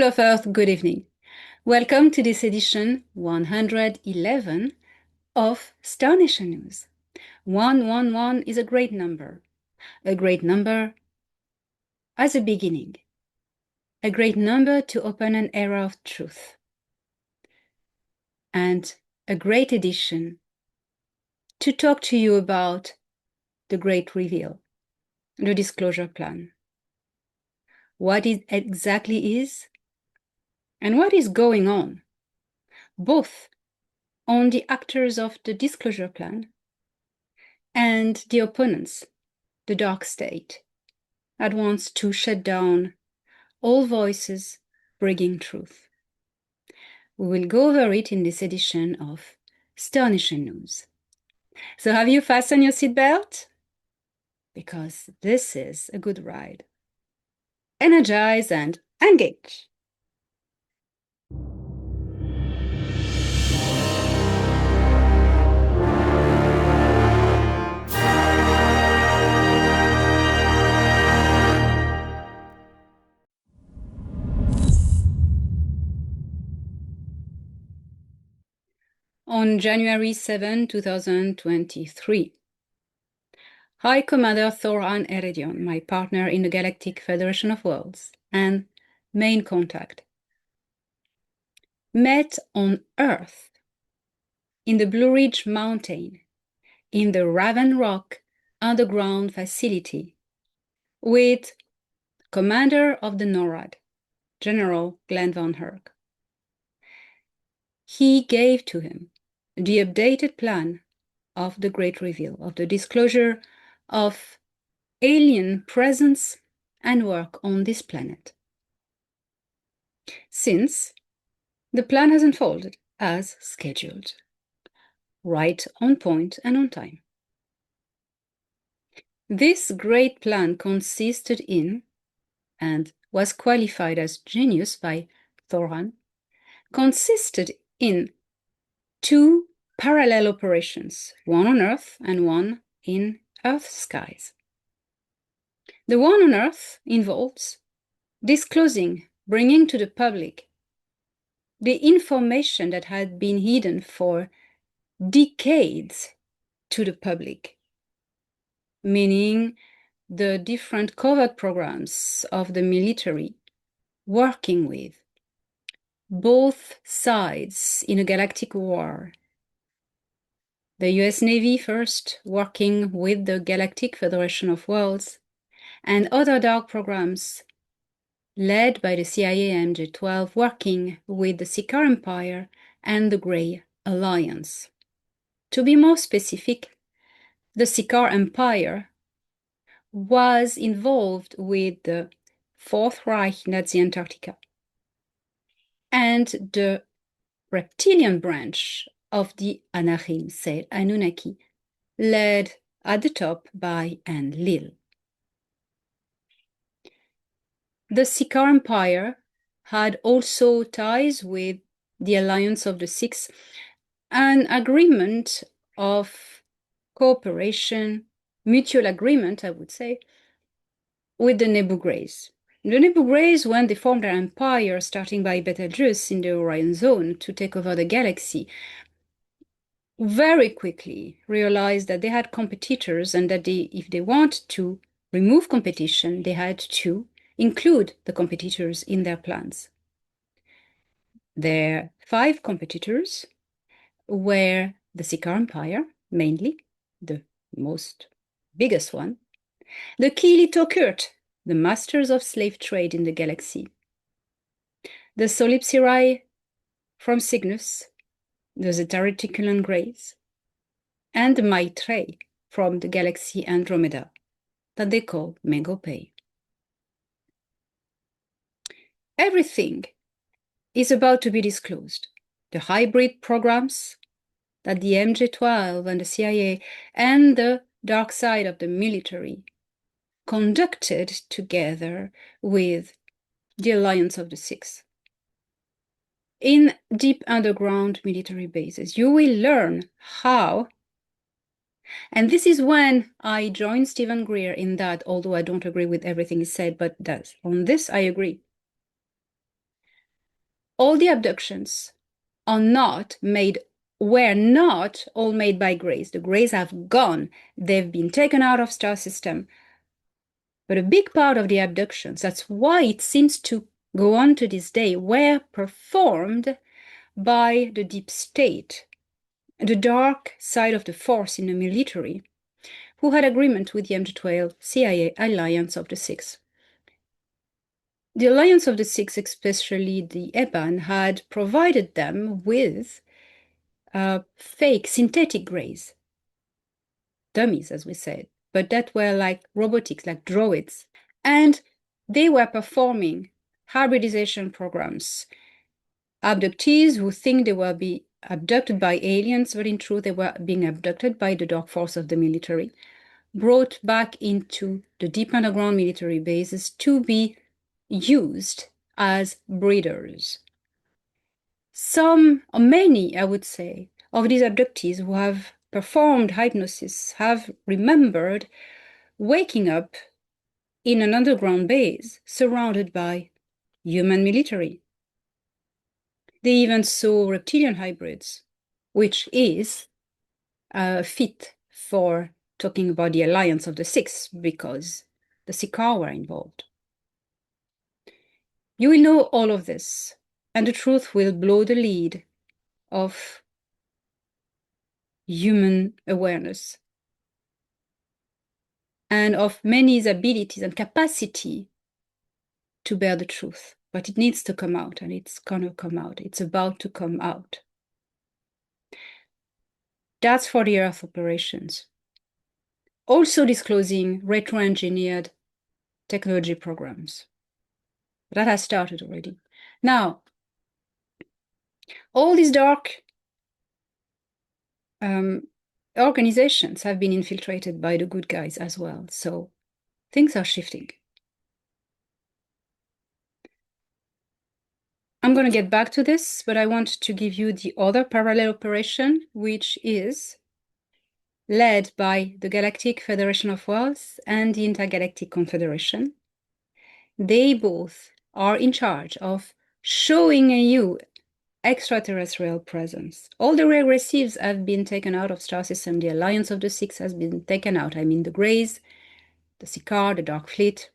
of Earth, good evening. Welcome to this edition 111 of Star Nation News. 111 is a great number as a beginning, a great number to open an era of truth, and a great edition to talk to you about the great reveal, the disclosure plan, what it exactly is, and what is going on, both on the actors of the disclosure plan and the opponents, the dark state, that wants to shut down all voices bringing truth. We will go over it in this edition of Star Nation News. So have you fastened your seatbelt? Because this is a good ride. Energize and engage. On January 7, 2023, High Commander Thoran Eredion, my partner in the Galactic Federation of Worlds and main contact, met on Earth in the Blue Ridge Mountain in the Raven Rock underground facility with Commander of the NORAD, General Glenn Van Herk. He gave to him the updated plan of the Great Reveal, of the disclosure of alien presence and work on this planet. Since the plan has unfolded as scheduled, right on point and on time. This great plan consisted in, and was qualified as genius by Thoran, consisted in two parallel operations, one on Earth and one in Earth skies. The one on Earth involves disclosing, bringing to the public the information that had been hidden for decades to the public, meaning the different covert programs of the military working with both sides in a galactic war. The US Navy first, working with the Galactic Federation of Worlds, and other dark programs led by the CIA MJ-12, working with the Sikaar Empire and the Grey Alliance. To be more specific, the Sikaar Empire was involved with the Fourth Reich Nazi Antarctica and the reptilian branch of the Anahim, said Anunnaki, led at the top by Enlil. The Sikaar Empire had also ties with the Alliance of the Six, an agreement of cooperation, mutual agreement, I would say, with the Nebu Greys. The Nebu Greys, when they formed their empire, starting by Betelgeuse in the Orion Zone to take over the galaxy, very quickly realized that they had competitors and that if they want to remove competition, they had to include the competitors in their plans. Their 5 competitors were the Sikaar Empire, mainly, the most biggest one, the Kili Tokurt, the masters of slave trade in the galaxy, the Solipsirai from Cygnus, the Zetareticulan Greys, and the Maitreyi from the galaxy Andromeda, that they call Megopay. Everything is about to be disclosed. The hybrid programs that the MJ-12 and the CIA and the dark side of the military conducted together with the Alliance of the Six. In deep underground military bases, you will learn how, and this is when I joined Stephen Greer in that, although I don't agree with everything he said, but does. On this, I agree. all the abductions were not all made by Greys. The Greys have gone. They've been taken out of star system. But a big part of the abductions, that's why it seems to go on to this day, were performed by the deep state, the dark side of the force in the military, who had agreement with the MJ12 CIA Alliance of the Six. The Alliance of the Six, especially the EBAN, had provided them with fake synthetic Greys, dummies, as we said, but that were like robotics, like droids. And they were performing hybridization programs. Abductees who think they were being abducted by aliens, but in truth, they were being abducted by the dark force of the military, brought back into the deep underground military bases to be used as breeders. Some, or many, I would say, of these abductees who have performed hypnosis have remembered waking up in an underground base surrounded by human military. They even saw reptilian hybrids, which is fit for talking about the Alliance of the Six, because the Sikaar were involved. You will know all of this, and the truth will blow the lid of human awareness and of many's abilities and capacity to bear the truth. But it needs to come out, and it's gonna come out. It's about to come out. That's for the Earth operations. Also disclosing retro-engineered technology programs. That has started already. Now, all these dark organizations have been infiltrated by the good guys as well. So things are shifting. I'm going to get back to this, but I want to give you the other parallel operation, which is led by the Galactic Federation of Worlds and the Intergalactic Confederation. They both are in charge of showing you extraterrestrial presence. All the regressives have been taken out of star system. The Alliance of the Six has been taken out. I mean, the Greys, the Sikaar, the Dark Fleet,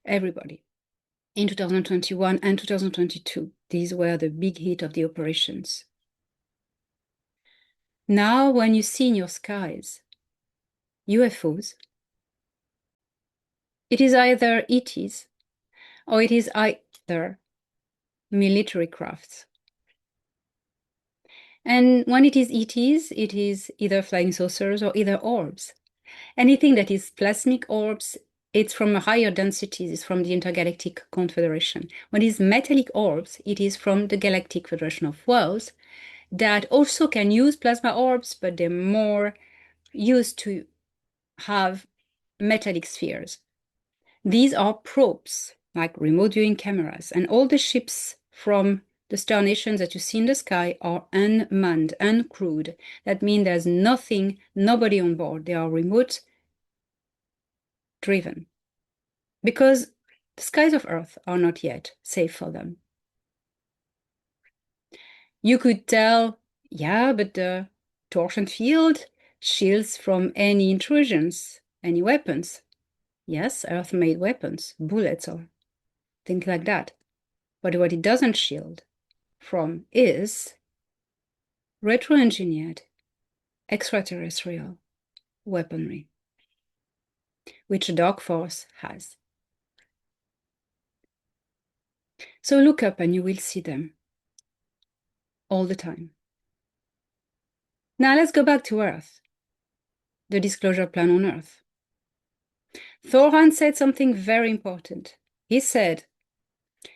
everybody. In 2021 and 2022, these were the big hit of the operations. Now, when you see in your skies UFOs, it is either ETs or it is either military crafts. And when it is ETs, it is either flying saucers or either orbs. Anything that is plasmic orbs, it's from a higher densities, it's from the Intergalactic Confederation. When it is metallic orbs, it is from the Galactic Federation of Worlds that also can use plasma orbs, but they're more used to have metallic spheres. These are probes, like remote viewing cameras, and all the ships from the star nations that you see in the sky are unmanned, uncrewed. That means there's nobody on board. They are remote driven, because the skies of Earth are not yet safe for them. You could tell, yeah, but the torsion field shields from any intrusions, any weapons. Yes, Earth-made weapons, bullets or things like that. But what it doesn't shield from is retro-engineered extraterrestrial weaponry, which the Dark Force has. So look up and you will see them all the time. Now let's go back to Earth, the disclosure plan on Earth. Thorhan said something very important. He said,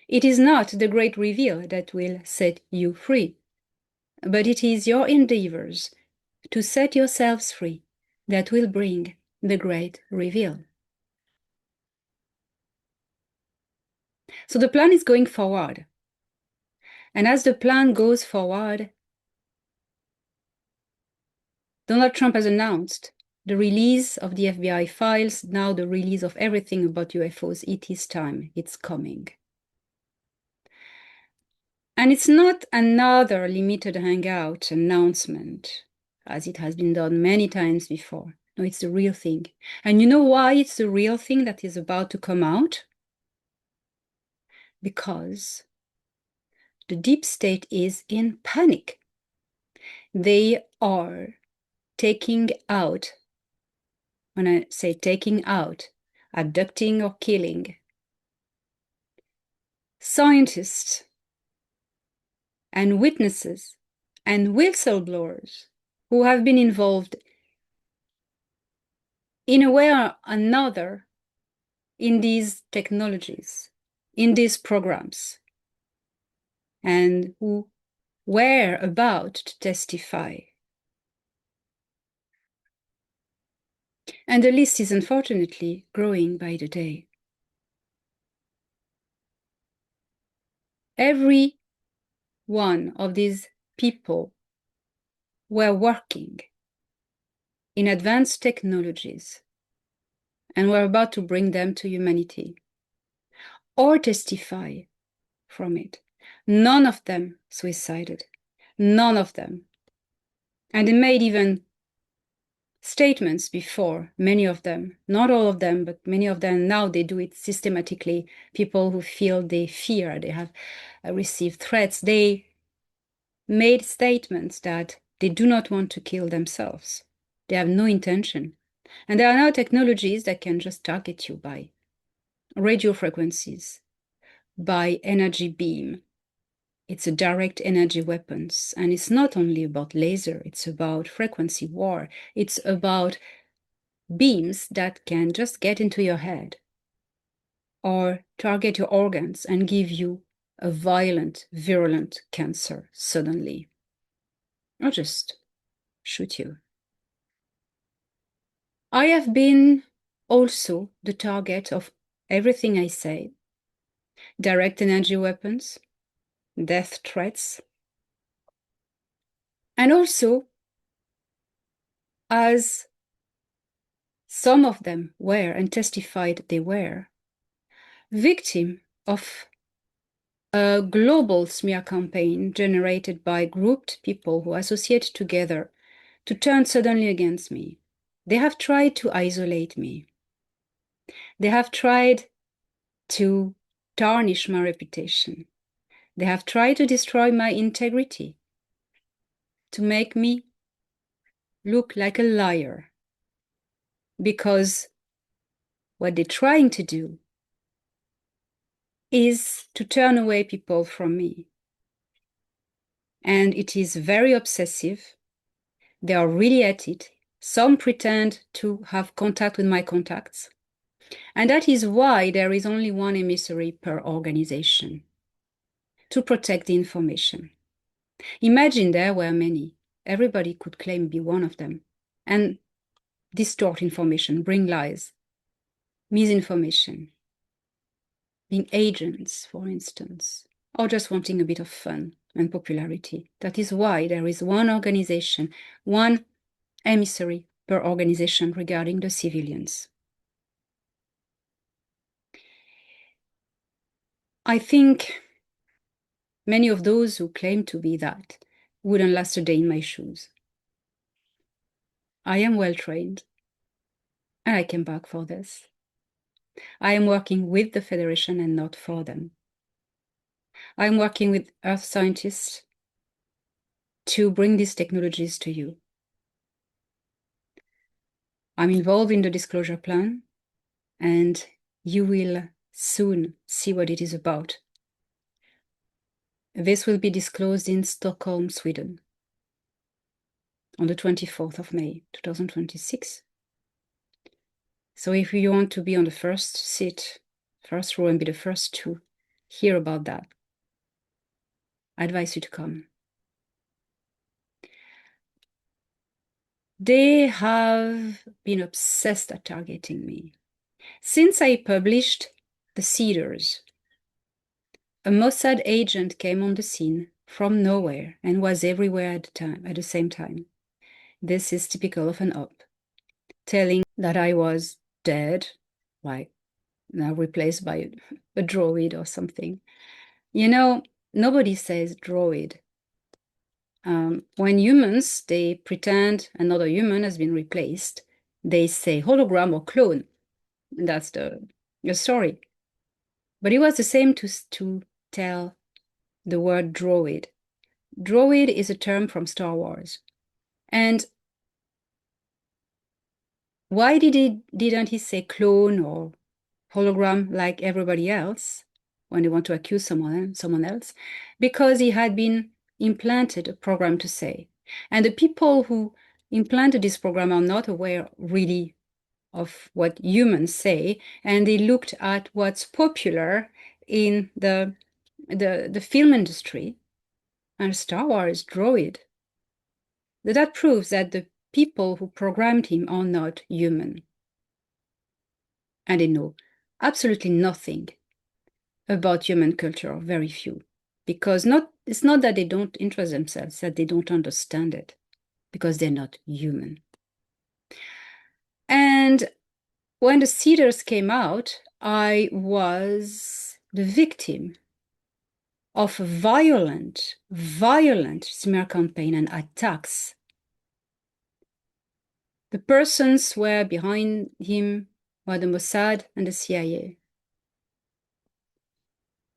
"It is not the great reveal that will set you free, but it is your endeavors to set yourselves free that will bring the great reveal." So the plan is going forward. And as the plan goes forward, Donald Trump has announced the release of the FBI files, now the release of everything about UFOs. It is time. It's coming. And it's not another limited hangout announcement, as it has been done many times before. No, it's the real thing. And you know why it's the real thing that is about to come out? Because the deep state is in panic. They are taking out, when I say taking out, abducting or killing scientists and witnesses and whistleblowers who have been involved in a way or another in these technologies, in these programs, and who were about to testify. And the list is unfortunately growing by the day. Every one of these people were working in advanced technologies and were about to bring them to humanity or testify from it. None of them suicided. None of them. And they made even statements before, many of them, not all of them, but many of them, now they do it systematically. People who feel they fear, they have received threats, they made statements that they do not want to kill themselves. They have no intention. And there are now technologies that can just target you by radio frequencies, by energy beam. It's a direct energy weapons. And it's not only about laser, it's about frequency war. It's about beams that can just get into your head or target your organs and give you a violent, virulent cancer suddenly, or just shoot you. I have been also the target of everything I say: direct energy weapons, death threats, and also, as some of them were and testified they were, victim of a global smear campaign generated by grouped people who associate together to turn suddenly against me. They have tried to isolate me. They have tried to tarnish my reputation. They have tried to destroy my integrity, to make me look like a liar. Because what they're trying to do is to turn away people from me. And it is very obsessive. They are really at it. Some pretend to have contact with my contacts. And that is why there is only one emissary per organization to protect the information. Imagine there were many. Everybody could claim to be one of them and distort information, bring lies, misinformation, being agents, for instance, or just wanting a bit of fun and popularity. That is why there is one organization, one emissary per organization regarding the civilians. I think many of those who claim to be that wouldn't last a day in my shoes. I am well trained, and I came back for this. I am working with the Federation and not for them. I am working with Earth scientists to bring these technologies to you. I'm involved in the disclosure plan, and you will soon see what it is about. This will be disclosed in Stockholm, Sweden, on the 24th of May, 2026. So if you want to be on the first seat, first row, and be the first to hear about that, I advise you to come. They have been obsessed at targeting me. Since I published The Cedars, a Mossad agent came on the scene from nowhere and was everywhere at the same time. This is typical of an op, telling that I was dead, like now replaced by a droid or something. You know, nobody says droid. When humans, they pretend another human has been replaced, they say hologram or clone. And that's the story. But it was the same to tell the word droid. Droid is a term from Star Wars. And why didn't he say clone or hologram like everybody else when they want to accuse someone else? Because he had been implanted a program to say. And the people who implanted this program are not aware really of what humans say, and they looked at what's popular in the film industry, and Star Wars droid. That proves that the people who programmed him are not human. And they know absolutely nothing about human culture, very few. Because it's not that they don't interest themselves, that they don't understand it, because they're not human. And when the Cedars came out, I was the victim of a violent smear campaign and attacks. The persons were behind him were the Mossad and the CIA.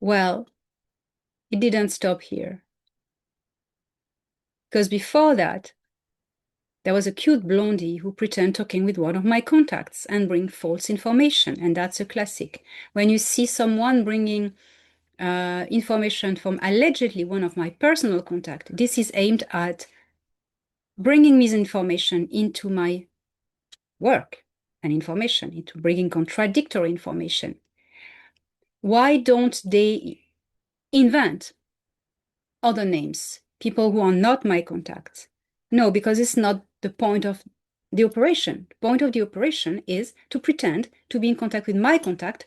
Well, it didn't stop here. Because before that, there was a cute blondie who pretended talking with one of my contacts and bring false information. And that's a classic. When you see someone bringing information from allegedly one of my personal contacts, this is aimed at bringing misinformation into my work and information, into bringing contradictory information. Why don't they invent other names, people who are not my contacts? No, because it's not the point of the operation. The point of the operation is to pretend to be in contact with my contact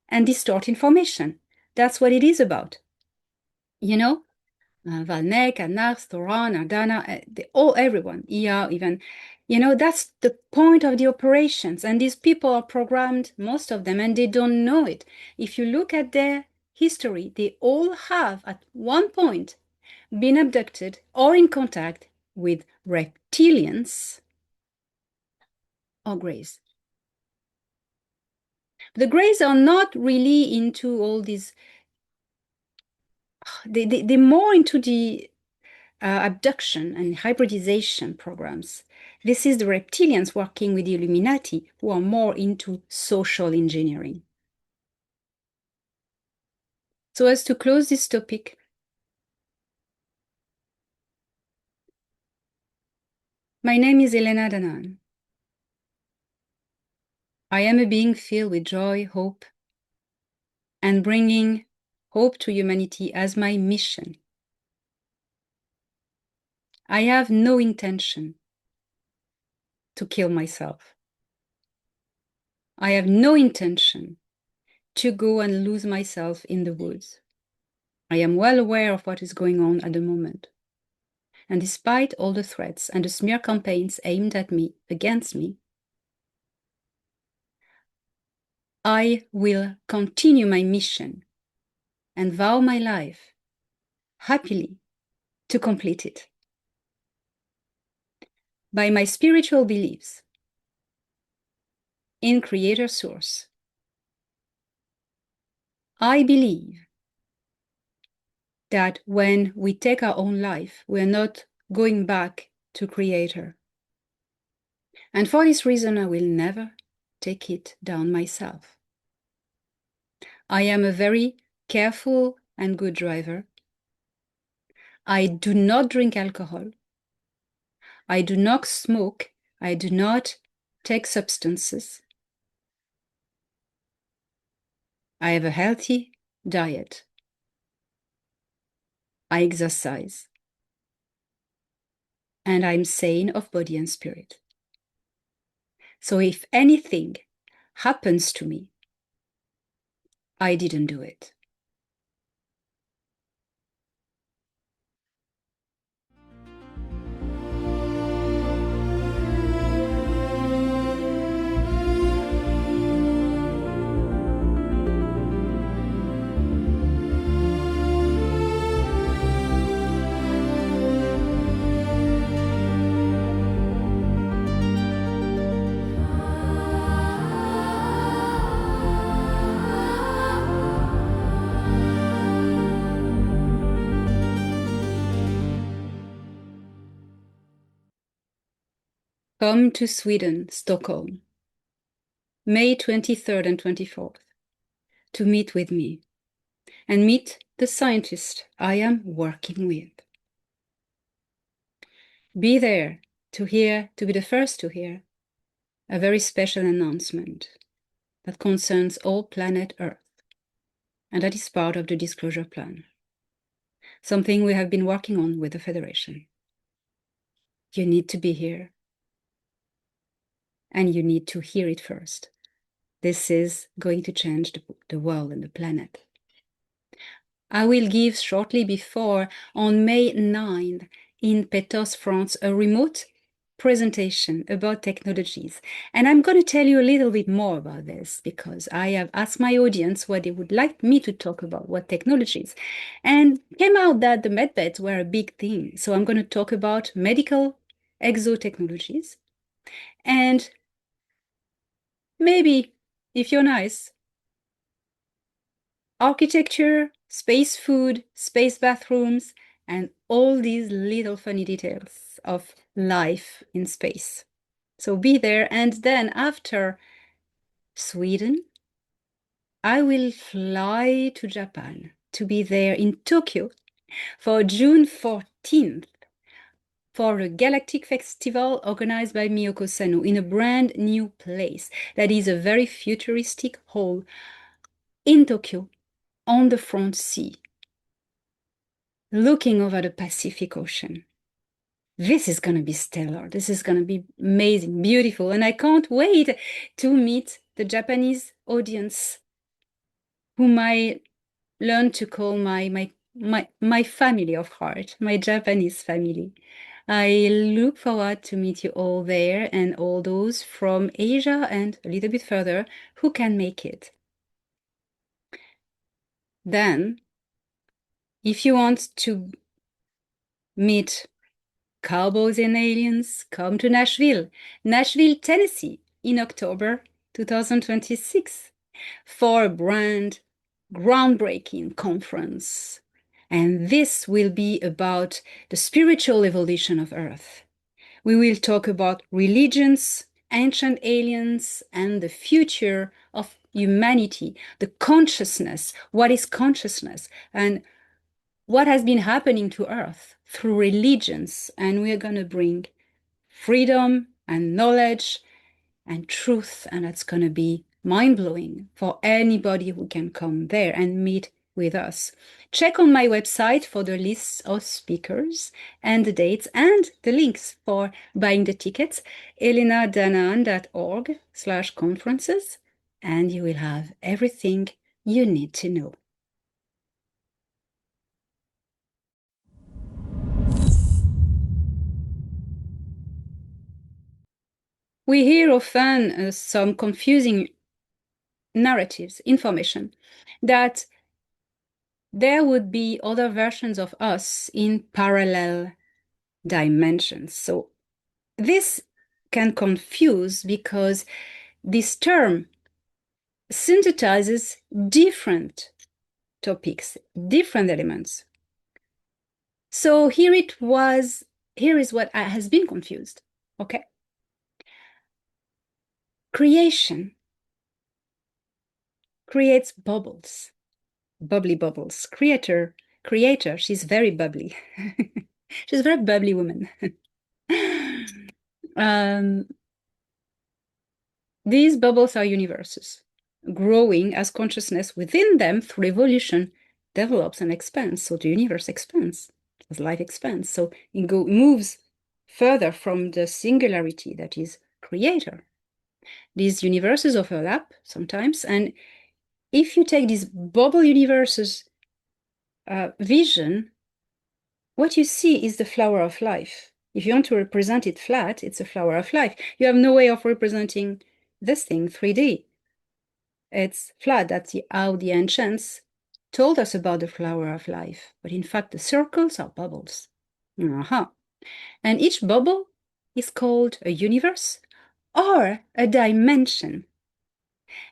and distort information. That's what it is about. You know, Valnek, Anas, Thoran, Ardana, everyone, Ia, even, that's the point of the operations. And these people are programmed, most of them, and they don't know it. If you look at their history, they all have at one point been abducted or in contact with reptilians or Greys. The Greys are not really into all these, they're more into the abduction and hybridization programs. This is the reptilians working with the Illuminati, who are more into social engineering. So as to close this topic, my name is Elena Danan. I am a being filled with joy, hope, and bringing hope to humanity as my mission. I have no intention to kill myself. I have no intention to go and lose myself in the woods. I am well aware of what is going on at the moment. And despite all the threats and the smear campaigns aimed at me, against me, I will continue my mission and vow my life happily to complete it. By my spiritual beliefs in Creator Source, I believe that when we take our own life, we're not going back to Creator. And for this reason, I will never take it down myself. I am a very careful and good driver. I do not drink alcohol. I do not smoke. I do not take substances. I have a healthy diet. I exercise. And I'm sane of body and spirit. So if anything happens to me, I didn't do it. Come to Sweden, Stockholm, May 23rd and 24th, to meet with me and meet the scientist I am working with. Be there to be the first to hear a very special announcement that concerns all planet Earth, and that is part of the disclosure plan, something we have been working on with the Federation. You need to be here, and you need to hear it first. This is going to change the world and the planet. I will give shortly before, on May 9th, in Pétos, France, a remote presentation about technologies. And I'm going to tell you a little bit more about this because I have asked my audience what they would like me to talk about, what technologies. And came out that the medbeds were a big thing. So I'm going to talk about medical exotechnologies. And maybe, if you're nice, architecture, space food, space bathrooms, and all these little funny details of life in space. So be there. And then after Sweden, I will fly to Japan to be there in Tokyo for June 14th for a Galactic Festival organized by Miyoko Sano in a brand new place that is a very futuristic hall in Tokyo on the front sea, looking over the Pacific Ocean. This is going to be stellar. This is going to be amazing, beautiful. And I can't wait to meet the Japanese audience, whom I learned to call my family of heart, my Japanese family. I look forward to meet you all there and all those from Asia and a little bit further who can make it. Then, if you want to meet cowboys and aliens, come to Nashville, Tennessee, in October 2026 for a brand groundbreaking conference. And this will be about the spiritual evolution of Earth. We will talk about religions, ancient aliens, and the future of humanity, the consciousness, what is consciousness, and what has been happening to Earth through religions. And we are going to bring freedom and knowledge and truth, and that's going to be mind-blowing for anybody who can come there and meet with us. Check on my website for the lists of speakers and the dates and the links for buying the tickets, elenadanaan.org/conferences, and you will have everything you need to know. We hear often some confusing narratives, information, that there would be other versions of us in parallel dimensions. So this can confuse because this term synthesizes different topics, different elements. So here is what has been confused, okay? Creation creates bubbles, bubbly bubbles. Creator, she's very bubbly. She's a very bubbly woman. These bubbles are universes, growing as consciousness within them through evolution develops and expands. So the universe expands as life expands. So it moves further from the singularity that is creator. These universes overlap sometimes. And if you take this bubble universes vision, what you see is the flower of life. If you want to represent it flat, it's a flower of life. You have no way of representing this thing 3D. It's flat. That's how the ancients told us about the flower of life. But in fact, the circles are bubbles. And each bubble is called a universe or a dimension.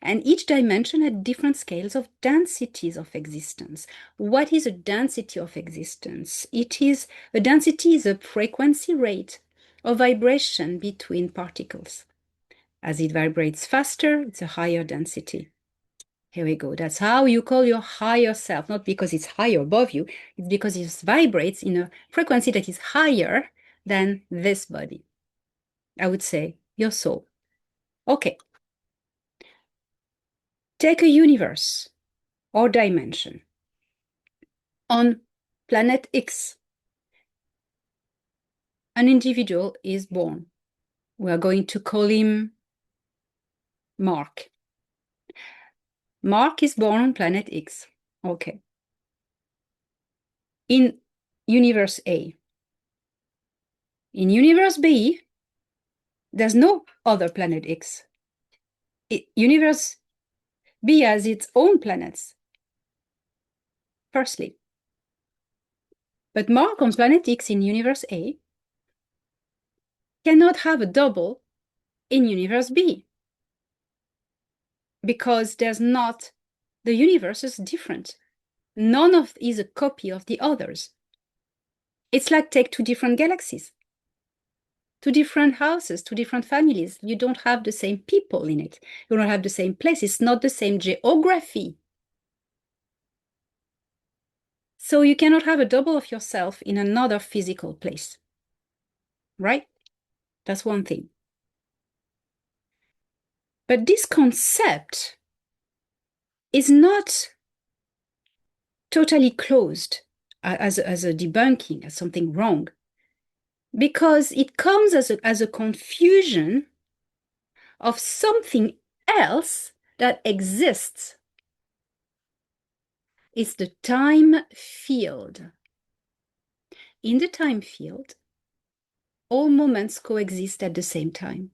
And each dimension had different scales of densities of existence. What is a density of existence? A density is a frequency rate of vibration between particles. As it vibrates faster, it's a higher density. Here we go. That's how you call your higher self, not because it's higher above you, it's because it vibrates in a frequency that is higher than this body. I would say your soul. Okay. Take a universe or dimension. On planet X, an individual is born. We are going to call him Mark. Mark is born on planet X. Okay. In universe A. In universe B, there's no other planet X. Universe B has its own planets, firstly. But Mark on planet X in universe A cannot have a double in universe B because there's not, the universe is different. None of is a copy of the others. It's like take two different galaxies, two different houses, two different families. You don't have the same people in it. You don't have the same place. It's not the same geography. So you cannot have a double of yourself in another physical place, right? That's one thing. But this concept is not totally closed as a debunking, as something wrong, because it comes as a confusion of something else that exists. It's the time field. In the time field, all moments coexist at the same time.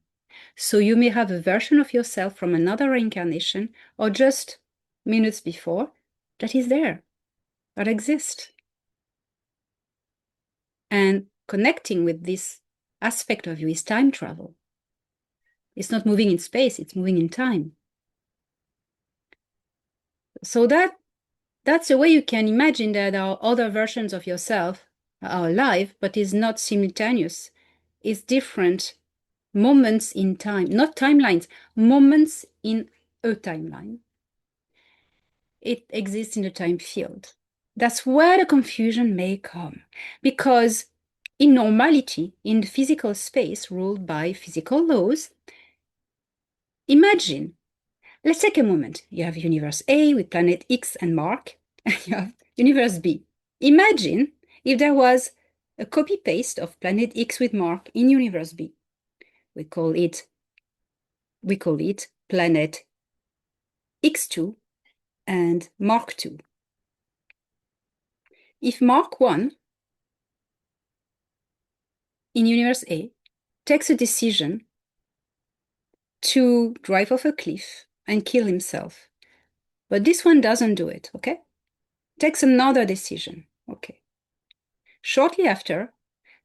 So you may have a version of yourself from another reincarnation or just minutes before that is there, that exists. And connecting with this aspect of you is time travel. It's not moving in space, it's moving in time. So that's a way you can imagine that our other versions of yourself are alive, but is not simultaneous. It's different moments in time, not timelines, moments in a timeline. It exists in the time field. That's where the confusion may come, because in normality, in the physical space ruled by physical laws, imagine, let's take a moment. You have universe A with planet X and Mark, and you have universe B. Imagine if there was a copy-paste of planet X with Mark in universe B. We call it planet X2 and Mark 2. If Mark 1 in universe A takes a decision to drive off a cliff and kill himself, but this one doesn't do it, okay? Takes another decision, okay? Shortly after,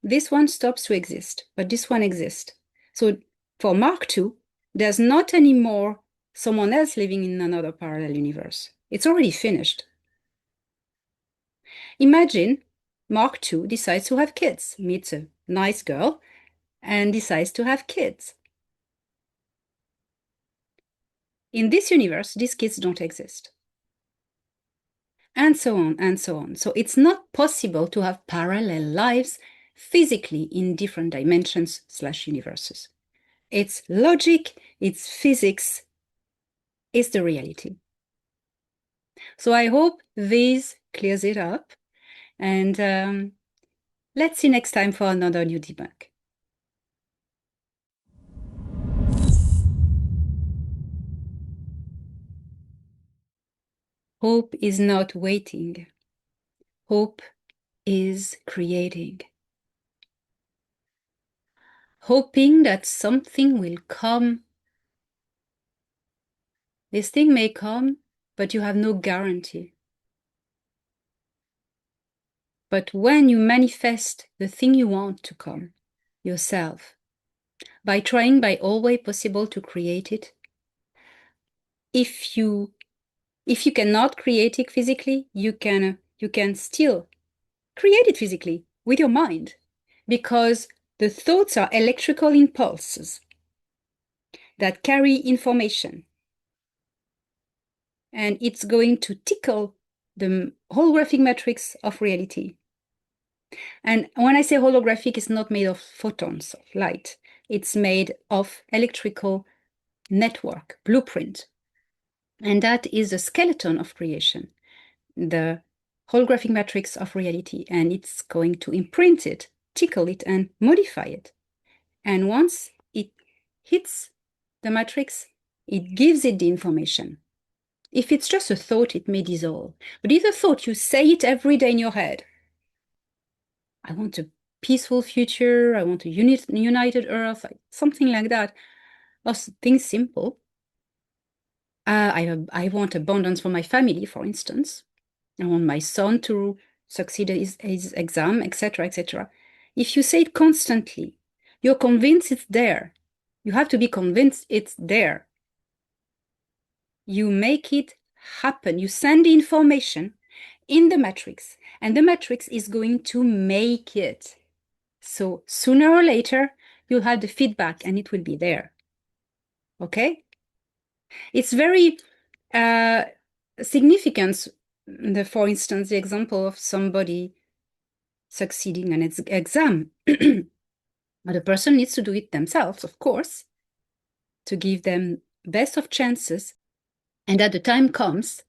this one stops to exist, but this one exists. So for Mark 2, there's not anymore someone else living in another parallel universe. It's already finished. Imagine Mark 2 decides to have kids, meets a nice girl, and decides to have kids. In this universe, these kids don't exist. And so on and so on. So it's not possible to have parallel lives physically in different dimensions/universes. It's logic, it's physics, it's the reality. So I hope this clears it up. And let's see next time for another new debunk. Hope is not waiting. Hope is creating. Hoping that something will come. This thing may come, but you have no guarantee. But when you manifest the thing you want to come, yourself, by trying by all way possible to create it, if you cannot create it physically, you can still create it physically with your mind, because The thoughts are electrical impulses that carry information. And it's going to tickle the holographic matrix of reality. And when I say holographic, it's not made of photons of light. It's made of electrical network, blueprint. And that is the skeleton of creation, the holographic matrix of reality. And it's going to imprint it, tickle it, and modify it. And once it hits the matrix, it gives it the information. If it's just a thought, it may dissolve. But if a thought, you say it every day in your head, I want a peaceful future, I want a united earth, something like that, or things simple. I want abundance for my family, for instance. I want my son to succeed his exam, etc., etc. If you say it constantly, you're convinced it's there. You have to be convinced it's there. You make it happen. You send the information in the matrix, and the matrix is going to make it. So sooner or later, you'll have the feedback and it will be there. Okay? It's very significant, for instance, the example of somebody succeeding in its exam. But the person needs to do it themselves, of course, to give them best of chances. And at the time comes,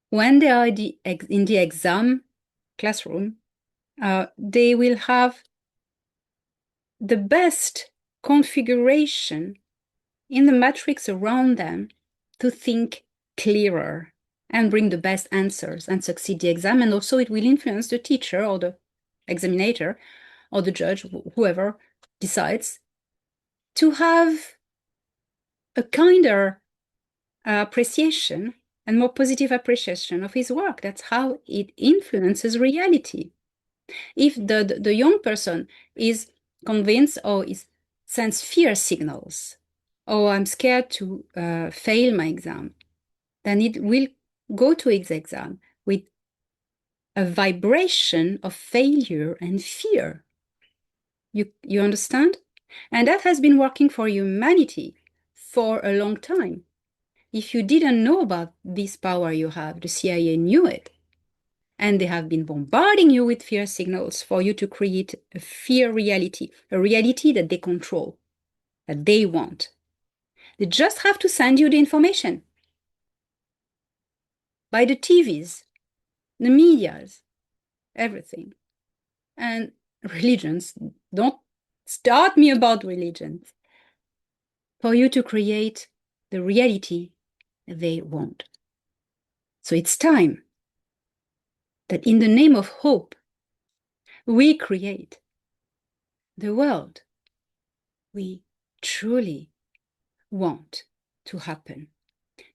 when they are in the exam classroom, they will have the best configuration in the matrix around them to think clearer and bring the best answers and succeed the exam. And also it will influence the teacher or the examinator or the judge, whoever decides, to have a kinder appreciation and more positive appreciation of his work. That's how it influences reality. If the young person is convinced or sends fear signals, oh, I'm scared to fail my exam, then it will go to its exam with a vibration of failure and fear. You understand? And that has been working for humanity for a long time. If you didn't know about this power you have, the CIA knew it. And they have been bombarding you with fear signals for you to create a fear reality, a reality that they control, that they want. They just have to send you the information by the TVs, the medias, everything. And religions, don't start me about religions, for you to create the reality they want. So it's time that in the name of hope, we create the world we truly want to happen.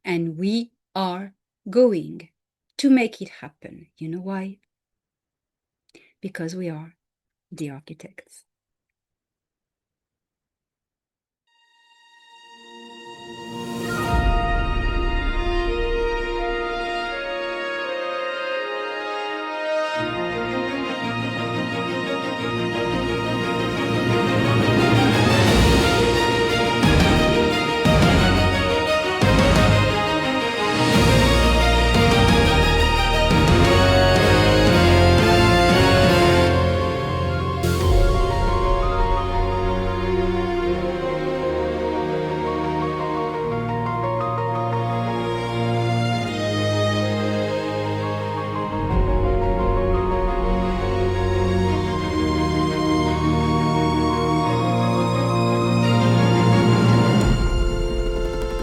And we are going to make it happen. You know why? Because we are the architects.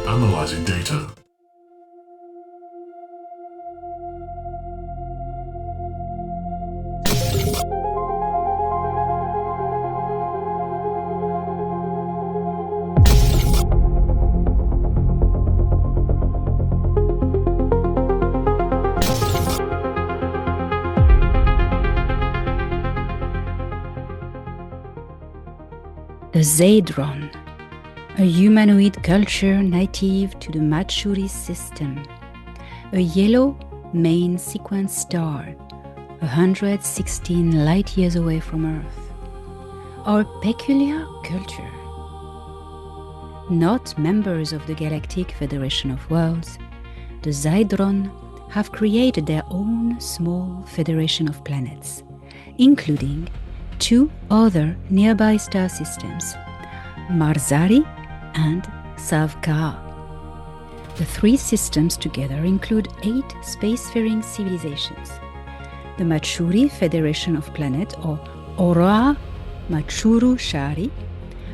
Analyzing data. The ZAEDRON, a humanoid culture native to the Matchuri system, a yellow main sequence star, 116 light-years away from Earth. our peculiar culture. Not members of the Galactic Federation of Worlds, the ZAEDRON have created their own small federation of planets, including 2 other nearby star systems, Marzari and Savka. The 3 systems together include 8 spacefaring civilizations. The Machuri Federation of Planets, or Ora Machuru Shari,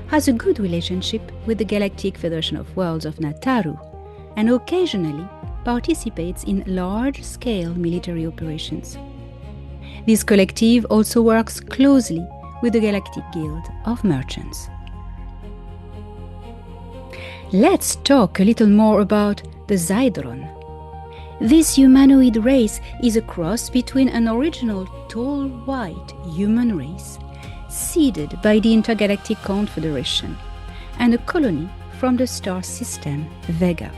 has a good relationship with the Galactic Federation of Worlds of Nataru and occasionally participates in large-scale military operations. This collective also works closely with the Galactic Guild of Merchants. Let's talk a little more about the ZAEDRON. This humanoid race is a cross between an original tall white human race seeded by the Intergalactic Confederation and a colony from the star system Vega.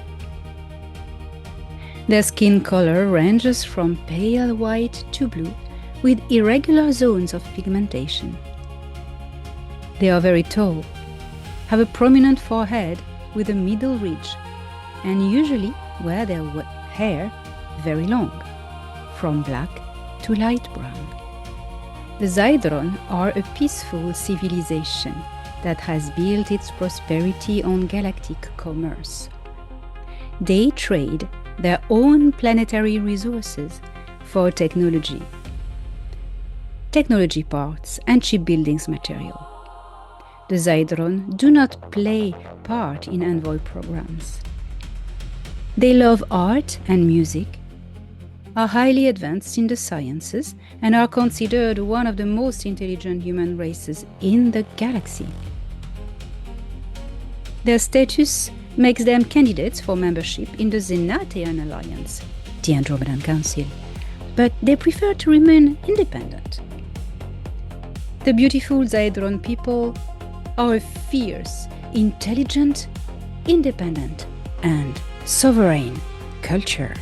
Their skin color ranges from pale white to blue with irregular zones of pigmentation. They are very tall, have a prominent forehead with a middle ridge, and usually wear their hair very long, from black to light brown. The ZAEDRON are a peaceful civilization that has built its prosperity on galactic commerce. They trade their own planetary resources for technology parts and shipbuilding material. The ZAEDRON do not play part in envoy programs. They love art and music, are highly advanced in the sciences, and are considered one of the most intelligent human races in the galaxy. Their status makes them candidates for membership in the Zenatean Alliance, the Andromedan Council, but they prefer to remain independent. The beautiful ZAEDRON people are a fierce, intelligent, independent, and sovereign culture.